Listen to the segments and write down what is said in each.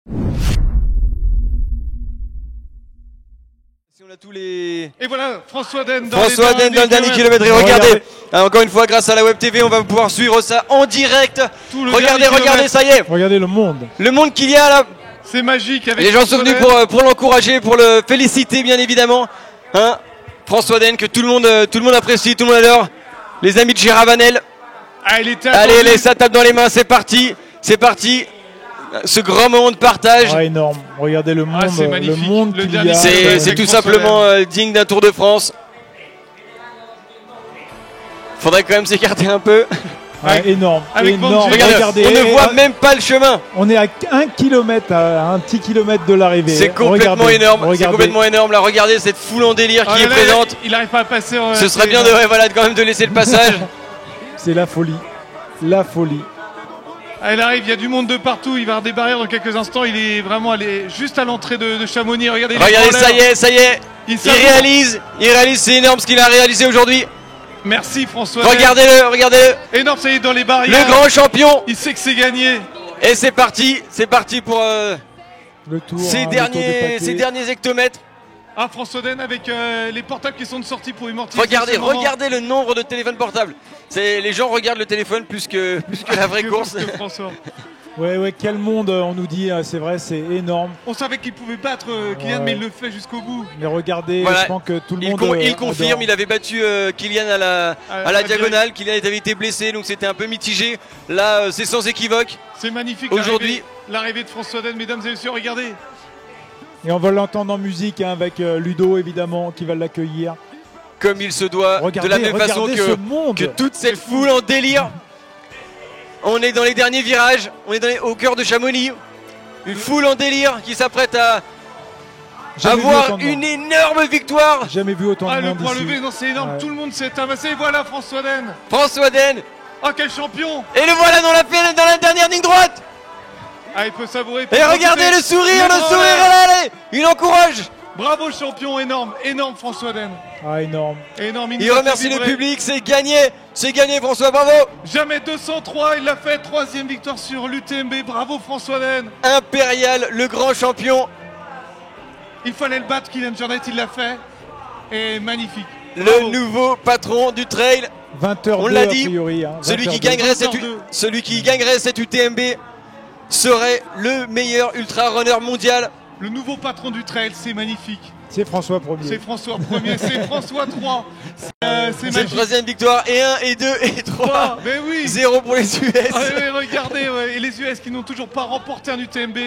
On a tous les... Et voilà, François Den dans le dernier kilomètre. Et regardez, encore une fois, grâce à la Web TV, on va pouvoir suivre ça en direct. Regardez, ça y est. Regardez le monde. Le monde qu'il y a là. C'est magique. Avec les gens sont venus pour l'encourager, pour le féliciter, bien évidemment. Hein, François Den, que tout le monde apprécie, tout le monde adore. Les amis de Giravanel. Allez, ça tape dans les mains, c'est parti. Ce grand moment de partage. Énorme. Regardez le monde, le monde qu'il y a. C'est tout simplement digne d'un Tour de France. Faudrait quand même s'écarter un peu. Énorme. Regardez, on ne voit même pas le chemin. On est à 1 km, à un petit kilomètre de l'arrivée. C'est complètement énorme. Là, regardez cette foule en délire qui est présente. Il n'arrive pas à passer. Ce serait bien quand même de laisser le passage. C'est la folie. La folie. Elle arrive, il y a du monde de partout, il va y avoir des barrières dans quelques instants, il est vraiment allé juste à l'entrée de Chamonix. Regardez, ça y est, il réalise, c'est énorme ce qu'il a réalisé aujourd'hui. Merci François. Regardez-le. Énorme, ça y est, dans les barrières. Le grand champion. Il sait que c'est gagné. Et c'est parti pour le tour, ces derniers hectomètres. Ah, François Den avec les portables qui sont de sortie pour immortaliser. Regardez le nombre de téléphones portables. Les gens regardent le téléphone plus que la vraie course. Ouais, quel monde on nous dit, c'est vrai, c'est énorme. On savait qu'il pouvait battre Kylian, mais il le fait jusqu'au bout. Mais regardez, je pense que tout le monde. Il confirme, il avait battu Kylian à la diagonale. Kylian avait été blessé, donc c'était un peu mitigé. Là, c'est sans équivoque. C'est magnifique. Aujourd'hui, l'arrivée de François Den, mesdames et messieurs, regardez. Et on va l'entendre en musique avec Ludo évidemment qui va l'accueillir. Comme il se doit, de la même façon que toute cette foule en délire. On est dans les derniers virages, on est au cœur de Chamonix. Une foule en délire qui s'apprête à avoir une énorme victoire. Jamais vu autant de monde le point ici. levé, non, c'est énorme, tout le monde s'est amassé. Voilà François Den. Oh, quel champion. Et le voilà dans la dernière ligne droite. Ah, il peut savourer. Et regardez le sourire, allez, il encourage. Bravo champion, énorme François Den. Énorme. Il remercie le public, c'est gagné François, bravo. Jamais 203, il l'a fait, 3e victoire sur l'UTMB, bravo François Den. Impérial, le grand champion. Il fallait le battre, Kylian Jornet, il l'a fait. Et magnifique. Le nouveau patron du trail. 20h02, on l'a dit, a priori, celui qui gagnerait cette UTMB serait le meilleur ultra-runner mondial. Le nouveau patron du trail, c'est magnifique. C'est François Ier. C'est François Ier, c'est François III. C'est la 3e victoire, et 1, et 2, et 3. Mais oui. 0 pour les US. Regardez, et les US qui n'ont toujours pas remporté un UTMB.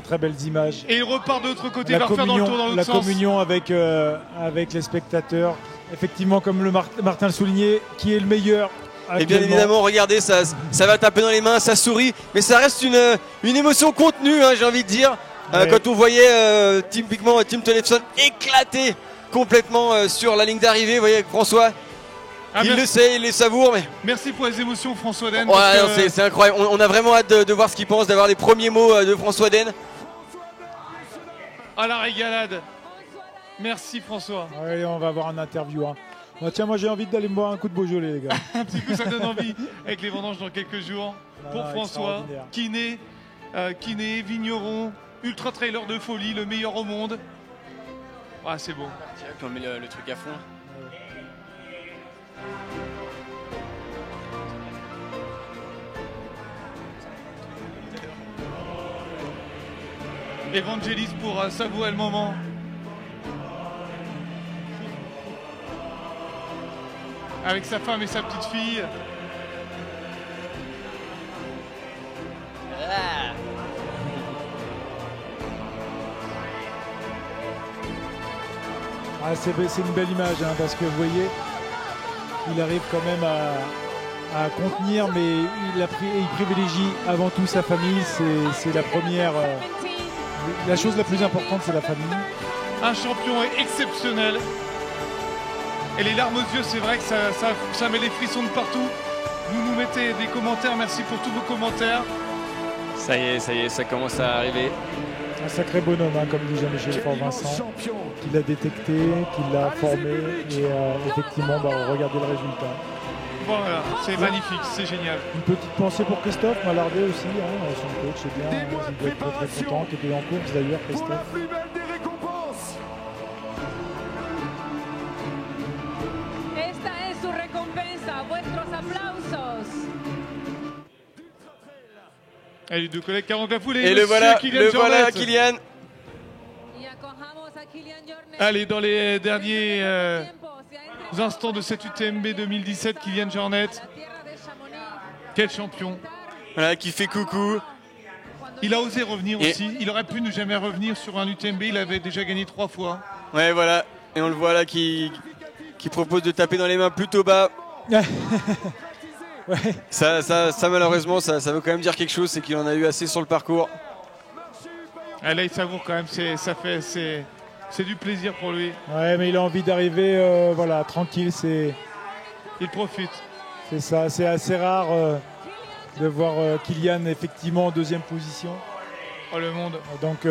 Très belles images. Et il repart de l'autre côté, il va faire dans le tour dans l'autre sens. La communion avec les spectateurs. Effectivement, comme Martin le soulignait, qui est le meilleur. Et bien évidemment, regardez, ça va taper dans les mains, ça sourit, mais ça reste une émotion contenue, j'ai envie de dire. Quand on voyait typiquement Tim Tollefson éclater complètement sur la ligne d'arrivée, vous voyez François, il le sait, il les savoure. Mais... Merci pour les émotions François Den. C'est incroyable, on a vraiment hâte de voir ce qu'il pense, d'avoir les premiers mots de François Den. À la régalade. Merci François. Allez, on va avoir un interview. Tiens, moi j'ai envie d'aller me boire un coup de Beaujolais, les gars. Un petit coup, ça donne envie avec les vendanges dans quelques jours. Pour François, kiné, vigneron, ultra trailer de folie, le meilleur au monde. C'est beau. Puis on met le truc à fond. Evangelis pour savourer le moment. Avec sa femme et sa petite fille. C'est une belle image parce que vous voyez, il arrive quand même à contenir, mais il privilégie avant tout sa famille. C'est la première, la chose la plus importante, c'est la famille. Un champion exceptionnel. Et les larmes aux yeux, c'est vrai que ça met les frissons de partout. Vous nous mettez des commentaires, merci pour tous vos commentaires. Ça y est, ça commence à arriver. Un sacré bonhomme, comme dit Jean-Michel Fort-Vincent, qui l'a détecté, qui l'a formé, et effectivement, regardez le résultat. Voilà, c'est magnifique, c'est génial. Une petite pensée pour Christophe Mallardet aussi, hein, son coach, c'est bien, il doit être très très content, qui était en course d'ailleurs, Christophe. Esta es su recompensa, vuestros aplausos. Et les deux collègues qui rentrent la foule. Et le voilà Kylian. Y acojamos a Kylian Jornet. Allez, dans les derniers instants de cette UTMB 2017, Kylian Jornet. Quel champion. Voilà, qui fait coucou. Il a osé revenir aussi. Il aurait pu ne jamais revenir sur un UTMB. Il avait déjà gagné 3 fois. Ouais, voilà. Et on le voit là qui propose de taper dans les mains plutôt bas. Ouais. Ça malheureusement, ça veut quand même dire quelque chose, c'est qu'il en a eu assez sur le parcours. Ah, là, il savoure quand même. C'est du plaisir pour lui. Ouais, mais il a envie d'arriver voilà, tranquille. Il profite. C'est ça, c'est assez rare de voir Kylian effectivement en deuxième position. Oh, le monde. Donc,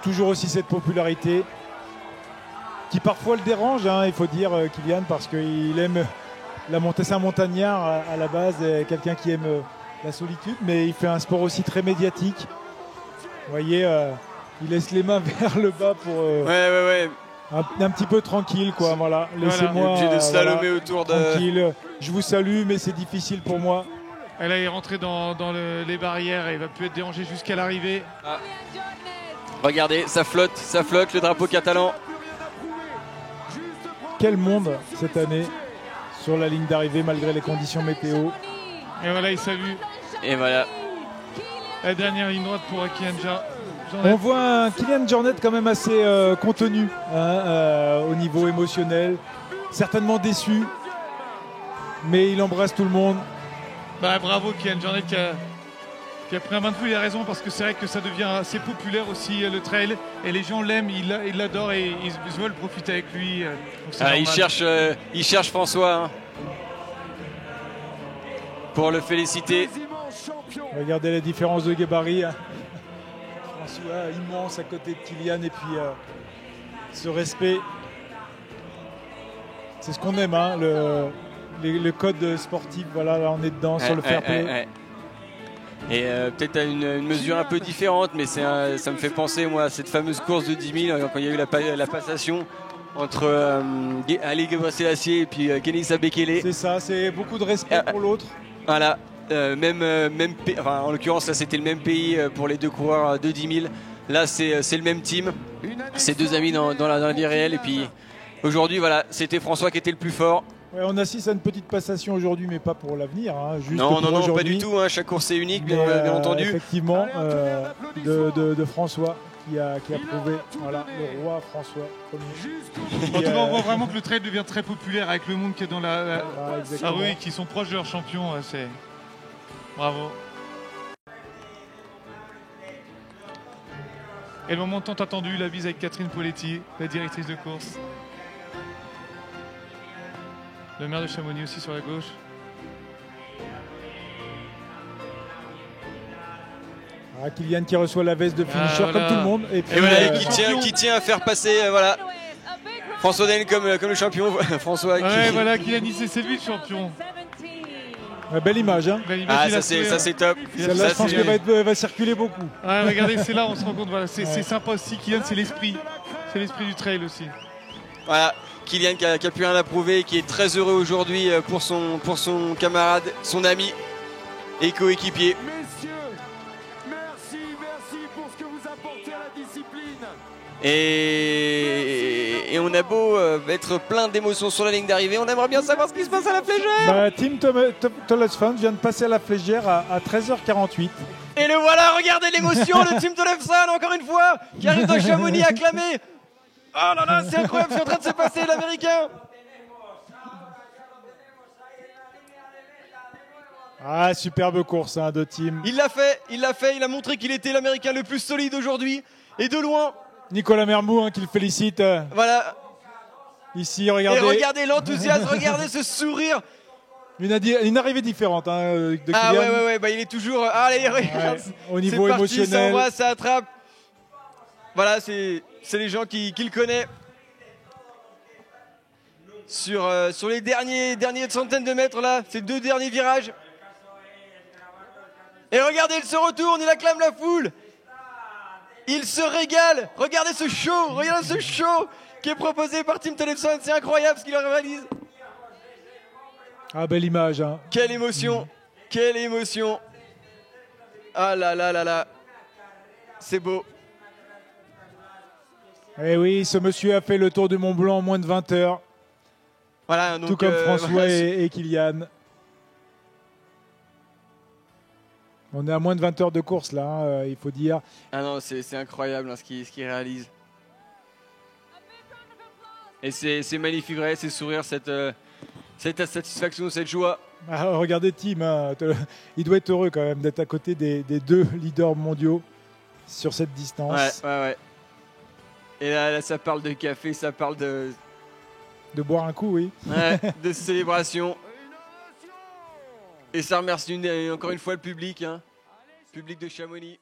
toujours aussi cette popularité qui parfois le dérange, hein, il faut dire, Kylian, parce qu'il aime la montée. C'est un montagnard à la base, quelqu'un qui aime la solitude, mais il fait un sport aussi très médiatique. Vous voyez, il laisse les mains vers le bas pour Ouais. un petit peu tranquille, quoi. Voilà, laissez-moi obligé de slalomer autour de. tranquille. Je vous salue, mais c'est difficile pour moi. Et là, il est rentré dans les barrières et il va plus être dérangé jusqu'à l'arrivée. Ah. Regardez, ça flotte, le drapeau catalan. Quel monde cette année sur la ligne d'arrivée malgré les conditions météo. Et voilà, il salue. Et voilà. La dernière ligne droite pour Kylian Jornet. On voit un Kylian Jornet quand même assez contenu au niveau émotionnel, certainement déçu, mais il embrasse tout le monde. Bravo Kylian Jornet qui a pris un bain de fou. Il a raison parce que c'est vrai que ça devient assez populaire aussi le trail et les gens l'aiment, ils l'adorent et ils veulent profiter avec lui. Il cherche François hein, pour le féliciter. Regardez la différence de gabarit. Hein. François immense à côté de Kylian et puis ce respect. C'est ce qu'on aime, hein, le code sportif. Voilà, là on est dedans sur le fair play. Et peut-être à une mesure un peu différente, mais ça me fait penser moi à cette fameuse course de 10 000 quand il y a eu la passation entre Ali Gebrselassie et puis Kenenisa Bekele. C'est ça, c'est beaucoup de respect pour l'autre. Voilà, en l'occurrence là c'était le même pays pour les deux coureurs de 10 000. Là c'est le même team, c'est deux amis dans la vie réelle. Et puis aujourd'hui voilà, c'était François qui était le plus fort. Ouais, on assiste à une petite passation aujourd'hui, mais pas pour l'avenir. Hein, non, pas du tout. Hein, chaque course est unique, bien entendu. Effectivement, de François qui a prouvé. Voilà, le roi François Ier. En tout cas, on voit vraiment que le trail devient très populaire avec le monde qui est dans la rue et qui sont proches de leur champion. C'est bravo. Et le moment tant attendu, la bise avec Catherine Poletti, la directrice de course. Le maire de Chamonix aussi sur la gauche. Kylian qui reçoit la veste de finisher comme tout le monde. Et puis, voilà, qui tient à faire passer François Daniel comme le champion. François voilà, Kylian, c'est lui le champion. Belle image. Hein. Ça c'est top. Celle-là, je pense qu'elle va circuler beaucoup. Regardez, c'est là on se rend compte. Voilà, c'est sympa aussi. Kylian, c'est l'esprit. C'est l'esprit du trail aussi. Voilà. Kylian qui a plus rien à prouver, qui est très heureux aujourd'hui pour son camarade, son ami et coéquipier. Messieurs, merci pour ce que vous apportez à la discipline. Et on a beau être plein d'émotions sur la ligne d'arrivée, on aimerait bien savoir ce qui se passe à la Flégère. Team Tolefsan vient de passer à la Flégère à 13h48. Et le voilà, regardez l'émotion, le Team Tolefsan encore une fois, qui arrive dans Chamonix acclamé. Oh là là, c'est incroyable ce qui est en train de se passer, l'américain. Superbe course de team. Il l'a fait, il a montré qu'il était l'américain le plus solide aujourd'hui. Et de loin. Nicolas Mermoux qui le félicite. Voilà. Ici, regardez. Et regardez l'enthousiasme, regardez ce sourire. Une arrivée différente de Kylian. Ouais, il est toujours. Allez, regarde. Au niveau émotionnel. Ça envoie, ça attrape. Voilà, c'est les gens qui le connaissent. sur les dernières centaines de mètres là, ces 2 derniers virages. Et regardez, il se retourne, il acclame la foule. Il se régale. Regardez ce show qui est proposé par Tim Tollefson. C'est incroyable ce qu'il réalise. Ah, belle image. Hein. Quelle émotion. Quelle émotion. Ah là là là là. C'est beau. Eh oui, ce monsieur a fait le tour du Mont Blanc en moins de 20 heures. Voilà, donc, tout comme François et Kylian. On est à moins de 20 heures de course là, hein, il faut dire. Ah non, c'est incroyable hein, ce qu'il réalise. Et c'est magnifique, regardez ces sourires, cette satisfaction, cette joie. Ah, regardez Tim, hein, il doit être heureux quand même d'être à côté des 2 leaders mondiaux sur cette distance. Ouais. Et là, ça parle de café, ça parle de boire un coup, oui. Ouais, de célébration. Et ça remercie encore une fois le public, hein. Public de Chamonix.